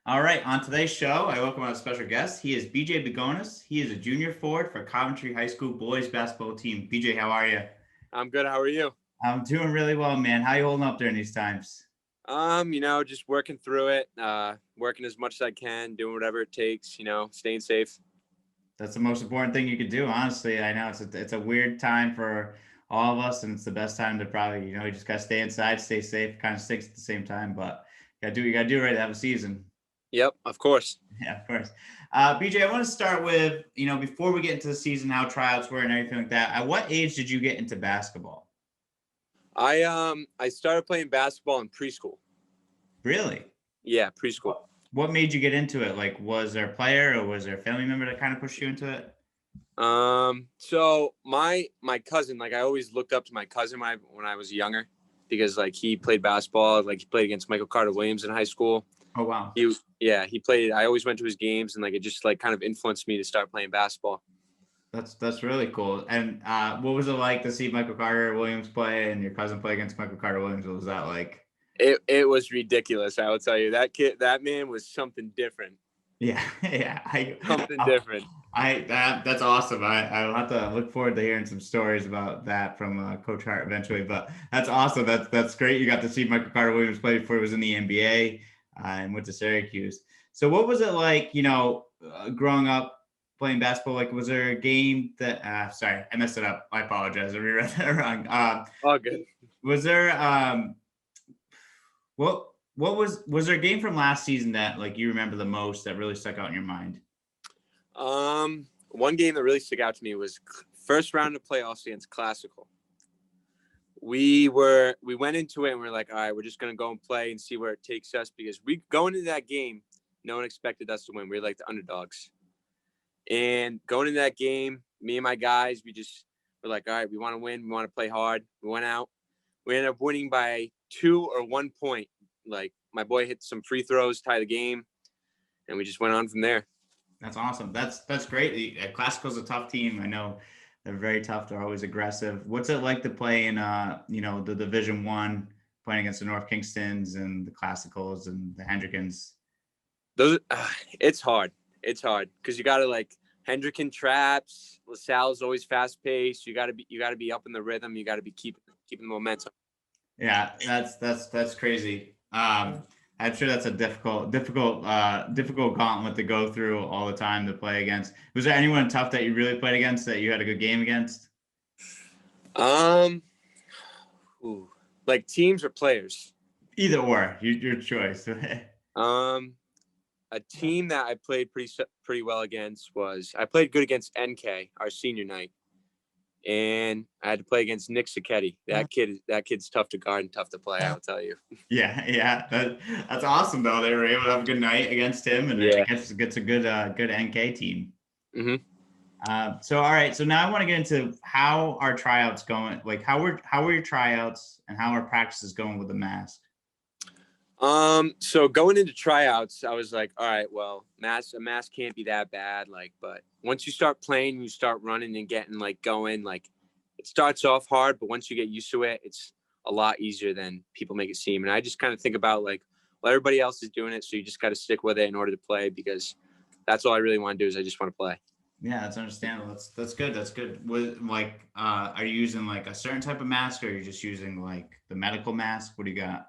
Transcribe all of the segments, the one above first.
All right, on today's show, I welcome our special guest. He is BJ Begones. He is a junior forward for Coventry High School boys basketball team. BJ, how are you? I'm good. How are you? I'm doing really well, man. How you holding up during these times? Just working through it, working as much as I can, doing whatever it takes, staying safe. That's the most important thing you could do, honestly. I know it's a weird time for all of us, and it's the best time to probably, you just gotta stay inside, stay safe, kind of stinks at the same time, but you gotta do it right to have a season. Yep, of course. Yeah, of course. BJ, I want to start with, before we get into the season, how tryouts were and everything like that. At what age did you get into basketball? I started playing basketball in preschool. Really? Yeah, preschool. What made you get into it? Like, was there a player or was there a family member that kind of pushed you into it? So my cousin, like I always looked up to my cousin when I was younger, because like he played basketball, like he played against Michael Carter Williams in high school. Oh, wow. He played. I always went to his games, and like it just like kind of influenced me to start playing basketball. That's really cool. And what was it like to see Michael Carter Williams play and your cousin play against Michael Carter Williams? What was that like? It was ridiculous. I will tell you, that man was something different. Yeah, yeah. Something different. That's awesome. I'll have to look forward to hearing some stories about that from Coach Hart eventually. But that's awesome. That's great. You got to see Michael Carter Williams play before he was in the NBA and went to Syracuse. So what was it like? Growing up playing basketball. Like, was there a game that? Sorry, I messed it up. I apologize. I reread that wrong. All good. Was there what was there a game from last season that like you remember the most that really stuck out in your mind? One game that really stuck out to me was first round of playoffs against Classical. We went into it and we're like, all right, we're just gonna go and play and see where it takes us, because we going into that game, no one expected us to win. We were like the underdogs. And going into that game, me and my guys, we're like, all right, we want to win. We want to play hard. We went out. We ended up winning by 2 or 1 point. Like my boy hit some free throws, tie the game, and we just went on from there. That's awesome. That's great. Classical's a tough team. I know they're very tough. They're always aggressive. What's it like to play in the Division One, playing against the North Kingstons and the Classicals and the Hendrickens? It's hard. It's hard because you got to like Hendricken traps. LaSalle's always fast paced. You got to be up in the rhythm. You got to be keeping the momentum. Yeah, that's crazy. I'm sure that's a difficult gauntlet to go through all the time to play against. Was there anyone tough that you really played against that you had a good game against? Like teams or players? Either or, your choice. A team that I played pretty well against I played good against NK our senior night, and I had to play against Nick Sacchetti. That kid's tough to guard and tough to play, I'll tell you. Yeah. That's awesome though. They were able to have a good night against him, and I guess it's a good NK team. Mm-hmm. So all right. So now I want to get into how our tryouts going. Like how were your tryouts and how are practices going with the mask? So going into tryouts, I was like, all right, well, a mask can't be that bad. Like, but once you start playing, you start running and getting like going, like it starts off hard, but once you get used to it, it's a lot easier than people make it seem. And I just kind of think about like, well, everybody else is doing it, so you just got to stick with it in order to play, because that's all I really want to do is I just want to play. Yeah, that's understandable. That's good. That's good. Are you using like a certain type of mask, or are you just using like the medical mask? What do you got?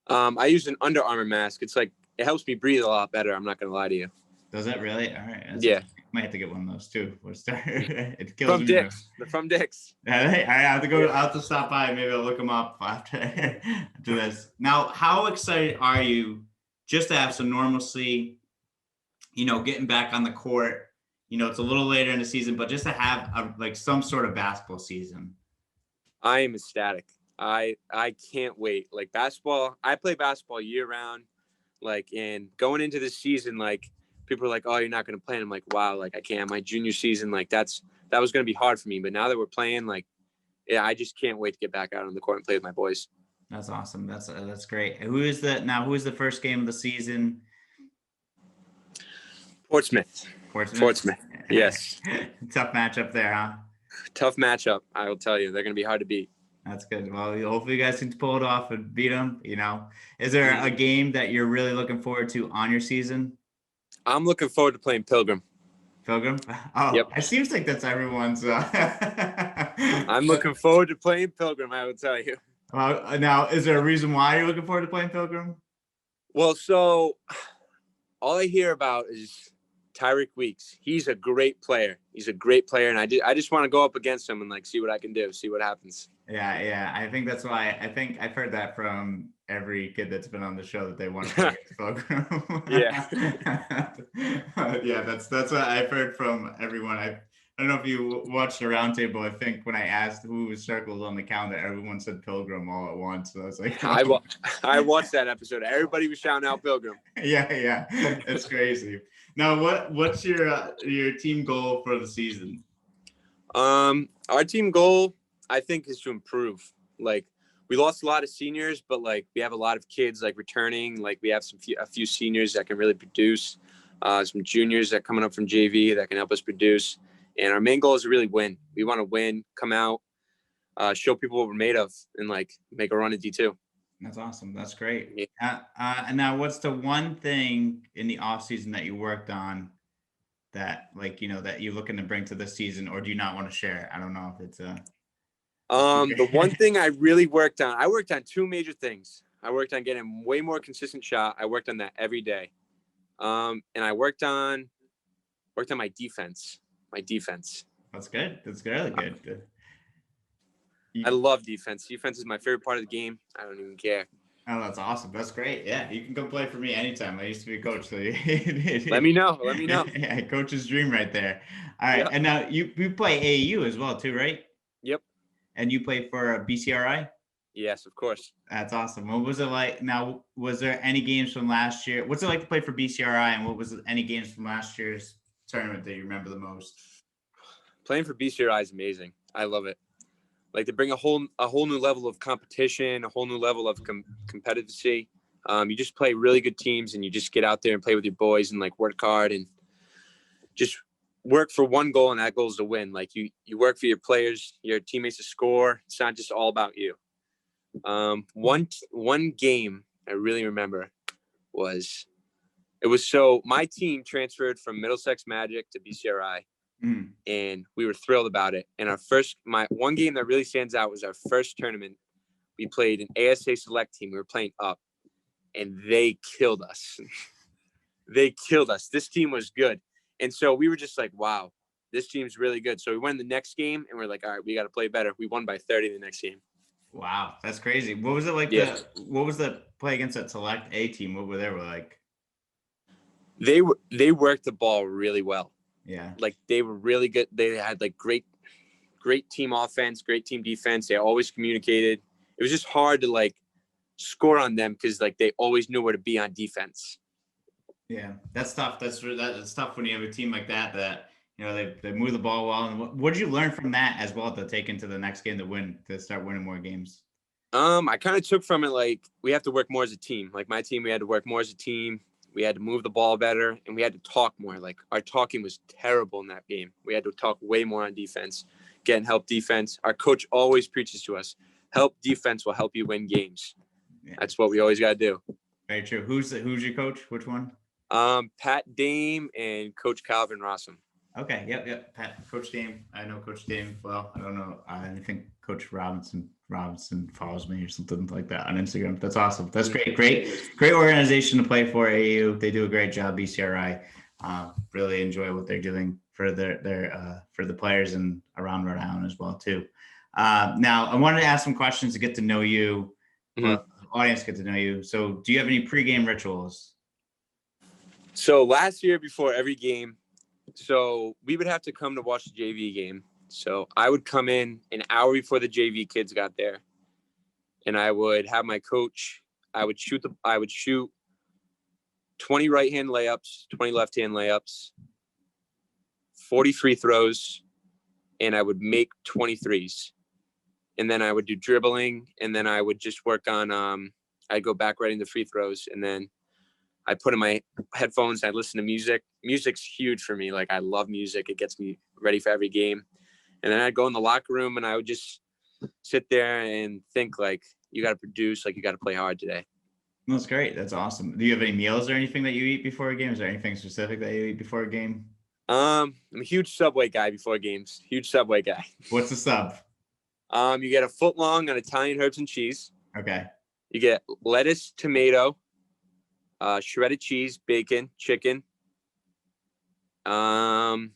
I use an Under Armour mask. It's like, it helps me breathe a lot better. I'm not going to lie to you. Does that really? All right. Yeah. Might have to get one of those too. It kills from me. Dick's. They're from Dick's. I have to go. I have to stop by. Maybe I'll look them up after this. Now, how excited are you just to have some normalcy? Getting back on the court. It's a little later in the season, but just to have like some sort of basketball season. I am ecstatic. I can't wait. Like basketball, I play basketball year round. Like, and going into this season, like people are like, "Oh, you're not going to play." And I'm like, "Wow, like I can't." My junior season, like that was going to be hard for me. But now that we're playing, like, yeah, I just can't wait to get back out on the court and play with my boys. That's awesome. That's great. Who is the first game of the season? Portsmouth. Yes. Tough matchup there, huh? Tough matchup. I will tell you, they're going to be hard to beat. That's good. Well, hopefully you guys can pull it off and beat them. Is there a Mhm. game that you're really looking forward to on your season? I'm looking forward to playing Pilgrim. Pilgrim? Oh, Yep. it seems like that's everyone's. I'm looking forward to playing Pilgrim, I will tell you. Well, now, is there a reason why you're looking forward to playing Pilgrim? Well, so all I hear about is Tyreek Weeks. He's a great player. He's a great player, and I just want to go up against him and like see what I can do, see what happens. Yeah, yeah. I think that's why I think I've heard that from every kid that's been on the show that they want to play against Pilgrim. Yeah. Yeah, that's what I've heard from everyone. I don't know if you watched the roundtable. I think when I asked who was circled on the calendar, everyone said Pilgrim all at once. So I was like, I watched that episode. Everybody was shouting out Pilgrim. yeah, yeah, it's crazy. Now, what's your team goal for the season? Our team goal, I think, is to improve. Like, we lost a lot of seniors, but like we have a lot of kids like returning. Like we have a few seniors that can really produce. Some juniors that coming up from JV that can help us produce. And our main goal is to really win. We want to win, come out, show people what we're made of, and like make a run at D2. That's awesome. That's great. Yeah. And now, what's the one thing in the off season that you worked on that, like, that you're looking to bring to this season, or do you not want to share? I don't know if it's a The one thing I really worked on, I worked on two major things. I worked on getting way more consistent shot. I worked on that every day. And I worked on my defense. My defense. That's good. That's really good. I love defense. Defense is my favorite part of the game. I don't even care. Oh, that's awesome. That's great. Yeah, you can come play for me anytime. I used to be a coach, so Let me know. Let me know. Yeah, coach's dream right there. All right, Yep. and now you play AAU as well too, right? Yep. And you play for BCRI? Yes, of course. That's awesome. What was it like? Now, was there any games from last year? What's it like to play for BCRI, and what was any games from last year's tournament that you remember the most? Playing for BCRI is amazing. I love it. Like to bring a whole new level of competition, a whole new level of competitiveness. You just play really good teams, and you just get out there and play with your boys and like work hard and just work for one goal, and that goal is to win. Like you work for your players, your teammates to score. It's not just all about you. One game I really remember was so my team transferred from Middlesex Magic to BCRI. And we were thrilled about it. And my one game that really stands out was our first tournament. We played an ASA select team. We were playing up, and they killed us. They killed us. This team was good. And so we were just like, wow, this team's really good. So we went in the next game, and we're like, all right, we got to play better. We won by 30 the next game. Wow, that's crazy. What was it like? Yeah. What was the play against that select A team? What were they like? They worked the ball really well. Yeah. Like they were really good. They had like great team offense, great team defense. They always communicated. It was just hard to like score on them because like they always knew where to be on defense. Yeah, that's tough. That's tough when you have a team like that they move the ball well. And what did you learn from that as well to take into the next game to start winning more games? I kind of took from it like we have to work more as a team. Like my team, we had to work more as a team. We had to move the ball better, and we had to talk more. Like our talking was terrible in that game. We had to talk way more on defense, get help defense. Our coach always preaches to us, help defense will help you win games. Yeah. That's what we always got to do. Very true. Who's your coach? Which one? Pat Dame and Coach Calvin Rossum. Okay. Yep. Coach Dame. I know Coach Dame well. I don't know. I think Coach Robinson follows me or something like that on Instagram. That's awesome. That's great organization to play for. AU. They do a great job. BCRI. Really enjoy what they're doing for their for the players and around Rhode Island as well too. Now I wanted to ask some questions to get to know you. The audience get to know you. So do you have any pregame rituals? So last year before every game, so we would have to come to watch the JV game. So I would come in an hour before the JV kids got there, and I would have my coach. I would shoot 20 right-hand layups, 20 left-hand layups, 40 free throws, and I would make 23s. And then I would do dribbling, and then I would just work on I'd go back right into free throws, and then I put in my headphones, I listen to music. Music's huge for me. Like I love music. It gets me ready for every game. And then I'd go in the locker room, and I would just sit there and think like you got to produce, like you got to play hard today. That's great. That's awesome. Do you have any meals or anything that you eat before a game? Is there anything specific that you eat before a game? I'm a huge Subway guy before games. Huge Subway guy. What's the sub? You get a foot long on Italian herbs and cheese. Okay. You get lettuce, tomato, shredded cheese, bacon, chicken,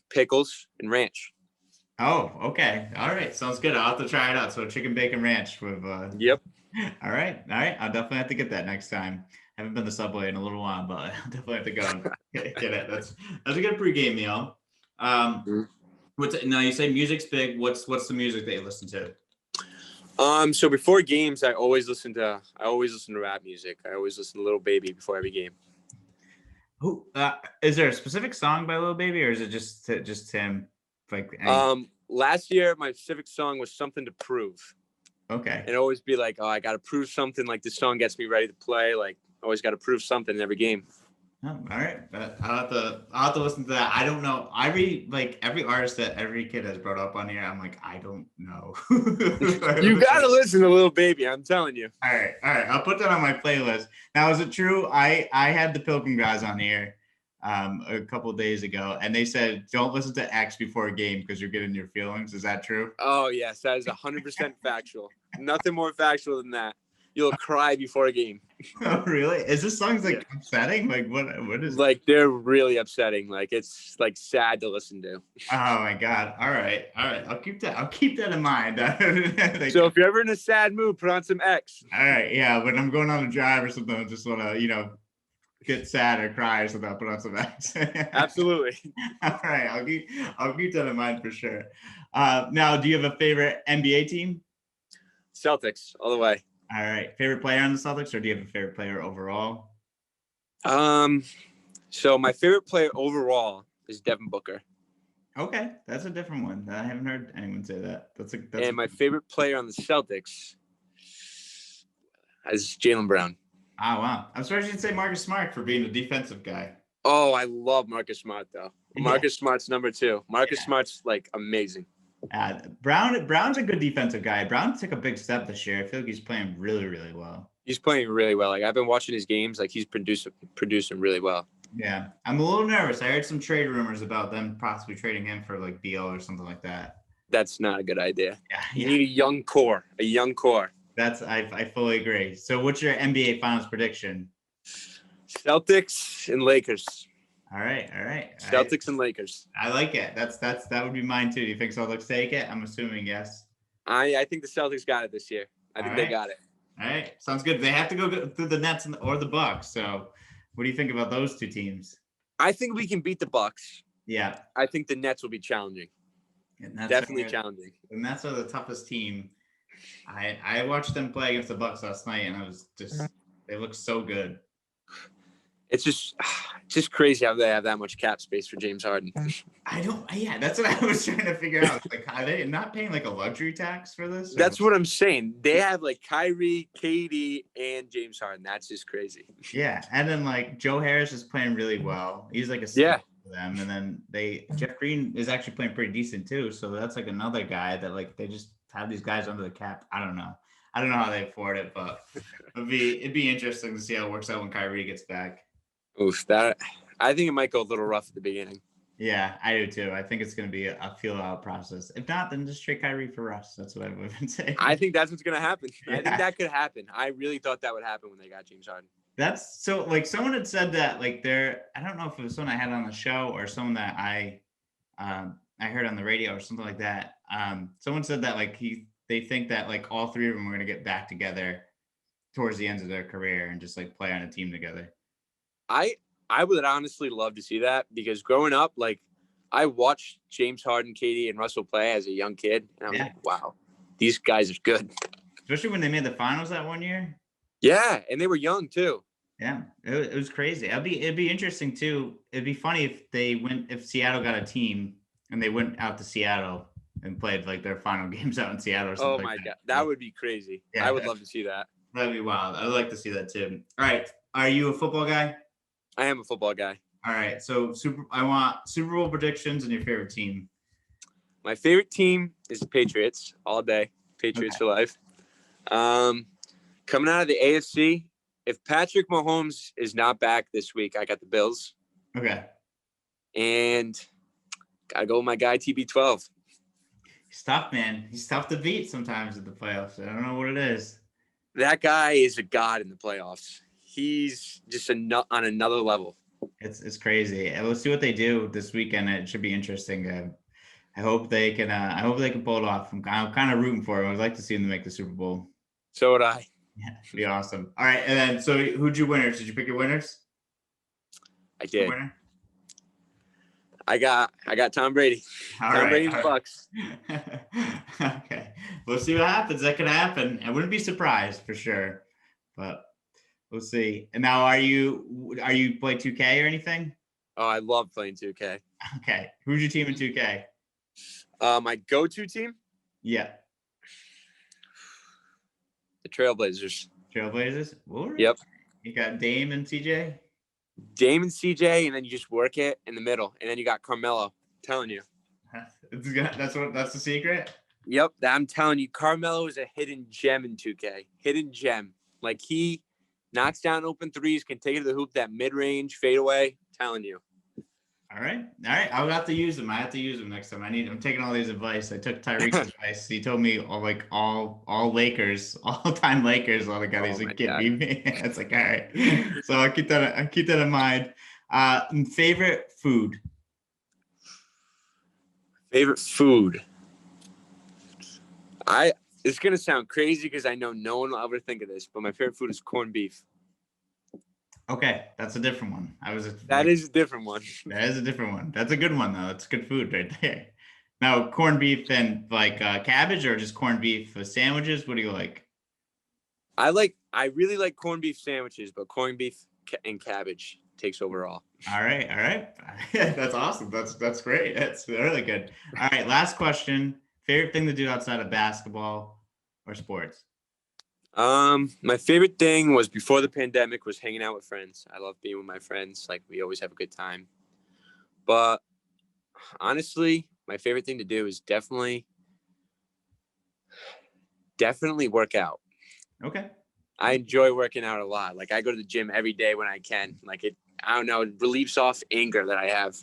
pickles, and ranch. Oh, okay. All right. Sounds good. I'll have to try it out. So chicken bacon ranch with Yep. All right. All right. I'll definitely have to get that next time. I haven't been to Subway in a little while, but I'll definitely have to go and get it. That's a good pregame meal. Now you say music's big. What's the music that you listen to? So before games, I always listen to rap music. I always listen to Lil Baby before every game. Who is there a specific song by Lil Baby, or is it just him? Like last year, my specific song was Something to Prove. Okay. And always be like, oh, I got to prove something. Like this song gets me ready to play. Like always got to prove something in every game. Oh, all right. I'll have to listen to that. I don't know. I read like every artist that every kid has brought up on here. I'm like, I don't know. You got to listen to Lil Baby. I'm telling you. All right. I'll put that on my playlist. Now, is it true? I had the Pilgrim guys on here a couple of days ago, and they said, don't listen to X before a game because you're getting your feelings. Is that true? Oh, yes. That is 100% factual. Nothing more factual than that. You'll cry before a game. Oh, really? Is this song's like upsetting? Like what is like they're really upsetting. Like it's like sad to listen to. Oh my God. All right. I'll keep that in mind. Like, so if you're ever in a sad mood, put on some X. All right. Yeah. When I'm going on a drive or something, I just want to, get sad or cry or something, I'll put on some X. Absolutely. All right. I'll keep that in mind for sure. Now, do you have a favorite NBA team? Celtics all the way. All right. Favorite player on the Celtics, or do you have a favorite player overall? So my favorite player overall is Devin Booker. Okay, that's a different one. I haven't heard anyone say that. My favorite player on the Celtics is Jaylen Brown. Oh, wow. I'm sorry you didn't say Marcus Smart for being a defensive guy. Oh, I love Marcus Smart, though. Marcus Smart's number 2. Marcus Smart's, like, amazing. Brown's a good defensive guy. Brown took a big step this year. I feel like he's playing really, really well. He's playing really well. Like, I've been watching his games. Like, he's producing really well. Yeah. I'm a little nervous. I heard some trade rumors about them possibly trading him for, like, Beal or something like that. That's not a good idea. Yeah. You need a young core. I fully agree. So what's your NBA Finals prediction? Celtics and Lakers. All right. Celtics and Lakers. I like it. That would be mine too. Do you think Celtics take it? I'm assuming yes. I think the Celtics got it this year. I think they got it. All right. Sounds good. They have to go through the Nets or the Bucks. So what do you think about those two teams? I think we can beat the Bucks. Yeah. I think the Nets will be challenging. Definitely challenging. The Nets are the toughest team. I watched them play against the Bucks last night, and I was they look so good. It's just crazy how they have that much cap space for James Harden. That's what I was trying to figure out. Like, are they not paying like a luxury tax for this? That's what I'm saying. They have like Kyrie, KD, and James Harden. That's just crazy. Yeah, and then like Joe Harris is playing really well. He's like a for them, and then Jeff Green is actually playing pretty decent too. So that's like another guy that like they just have these guys under the cap. I don't know how they afford it, but it'd be interesting to see how it works out when Kyrie gets back. Oof, I think it might go a little rough at the beginning. Yeah, I do too. I think it's going to be a feel-out process. If not, then just trade Kyrie for Russ. That's what I've been saying. I think that's what's going to happen. Yeah. I think that could happen. I really thought that would happen when they got James Harden. That's so like someone had said that like I don't know if it was someone I had on the show or someone that I heard on the radio or something like that. Someone said that like they think that like all three of them are going to get back together towards the ends of their career and just like play on a team together. I would honestly love to see that because growing up, like I watched James Harden, KD, and Russell play as a young kid, and I'm like, wow, these guys are good. Especially when they made the finals that one year. Yeah, and they were young too. Yeah, it was crazy. It'd be interesting too. It'd be funny if Seattle got a team and they went out to Seattle and played like their final games out in Seattle or something. Oh my God, that would be crazy. Yeah, I would love to see that. That'd be wild. I'd like to see that too. All right, are you a football guy? I am a football guy. All right. So I want Super Bowl predictions and your favorite team. My favorite team is the Patriots all day. Patriots for life. Coming out of the AFC, if Patrick Mahomes is not back this week, I got the Bills. Okay. And gotta go with my guy TB12. He's tough, man. He's tough to beat sometimes at the playoffs. I don't know what it is. That guy is a god in the playoffs. He's just on another level. It's crazy. And we'll see what they do this weekend. It should be interesting. I hope they can. I hope they can pull it off. I'm kind of rooting for them. I'd like to see them make the Super Bowl. So would I. Yeah, it'd be awesome. All right, and then so who'd you winners? Did you pick your winners? I did. I got Tom Brady. Tom Brady and the Bucks. Okay, we'll see what happens. That could happen. I wouldn't be surprised for sure, but we'll see. And now, are you play 2K or anything? Oh, I love playing 2K. Okay, who's your team in 2K? My go-to team? Yeah, the Trailblazers. Trailblazers. Ooh, Yep. You got Dame and CJ. Dame and CJ, and then you just work it in the middle, and then you got Carmelo. I'm telling you. That's the secret. Yep, I'm telling you, Carmelo is a hidden gem in 2K. Hidden gem. Like, he knocks down open threes, can take it to the hoop, that mid-range fadeaway. I'm telling you. All right. I'll have to use them. I have to use them next time. I'm taking all these advice. I took Tyreek's advice. He told me all Lakers, all-time Lakers. All the guys he's like, kid beat me. It's like, all right. So I'll keep that in mind. Favorite food. Favorite food. It's gonna sound crazy because I know no one will ever think of this, but my favorite food is corned beef. Okay, that's a different one. That is a different one. That is a different one. That's a good one though. It's good food right there. Now, corned beef and like cabbage, or just corned beef sandwiches? What do you like? I really like corned beef sandwiches, but corned beef and cabbage takes overall. All right. That's awesome. That's great. That's really good. All right, last question. Favorite thing to do outside of basketball or sports? My favorite thing was before the pandemic was hanging out with friends. I love being with my friends. Like, we always have a good time. But honestly, my favorite thing to do is definitely work out. Okay. I enjoy working out a lot. Like, I go to the gym every day when I can. Like, it relieves off anger that I have.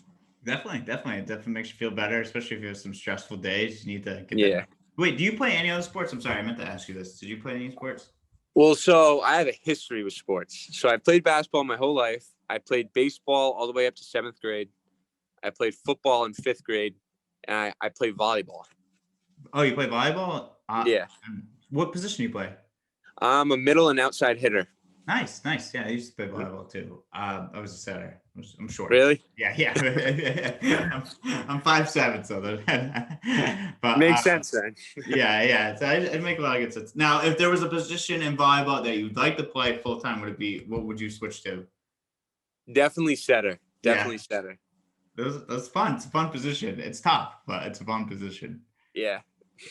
Definitely. It definitely makes you feel better, especially if you have some stressful days. You need to get that. Wait, do you play any other sports? I'm sorry, I meant to ask you this. Did you play any sports? Well, so I have a history with sports. So I played basketball my whole life. I played baseball all the way up to 7th grade. I played football in 5th grade. And I played volleyball. Oh, you play volleyball? Yeah. What position do you play? I'm a middle and outside hitter. Nice. Yeah, I used to play volleyball too. I was a setter. I'm short. Really? Yeah. I'm 5'7", so but makes sense then. yeah. So it make a lot of good sense. Now, if there was a position in volleyball that you'd like to play full time, what would you switch to? Definitely setter. Setter. That's fun. It's a fun position. It's tough, but it's a fun position. Yeah.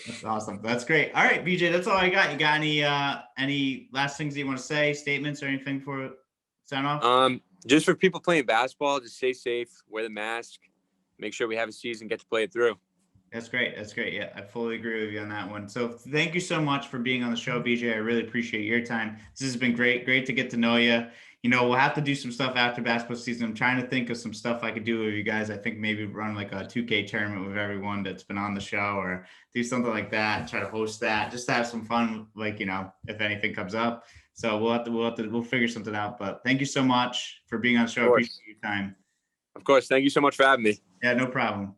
That's awesome. That's great. All right, BJ, that's all I got. You got any last things you want to say, statements or anything for sign off? Just for people playing basketball, just stay safe, wear the mask, make sure we have a season, get to play it through. That's great. Yeah, I fully agree with you on that one. So thank you so much for being on the show, BJ. I really appreciate your time. This has been great to get to know you. We'll have to do some stuff after basketball season. I'm trying to think of some stuff I could do with you guys. I think maybe run like a 2K tournament with everyone that's been on the show, or do something like that. Try to host that, just to have some fun. Like, if anything comes up. So we'll figure something out. But thank you so much for being on the show. I appreciate your time. Of course. Thank you so much for having me. Yeah, no problem.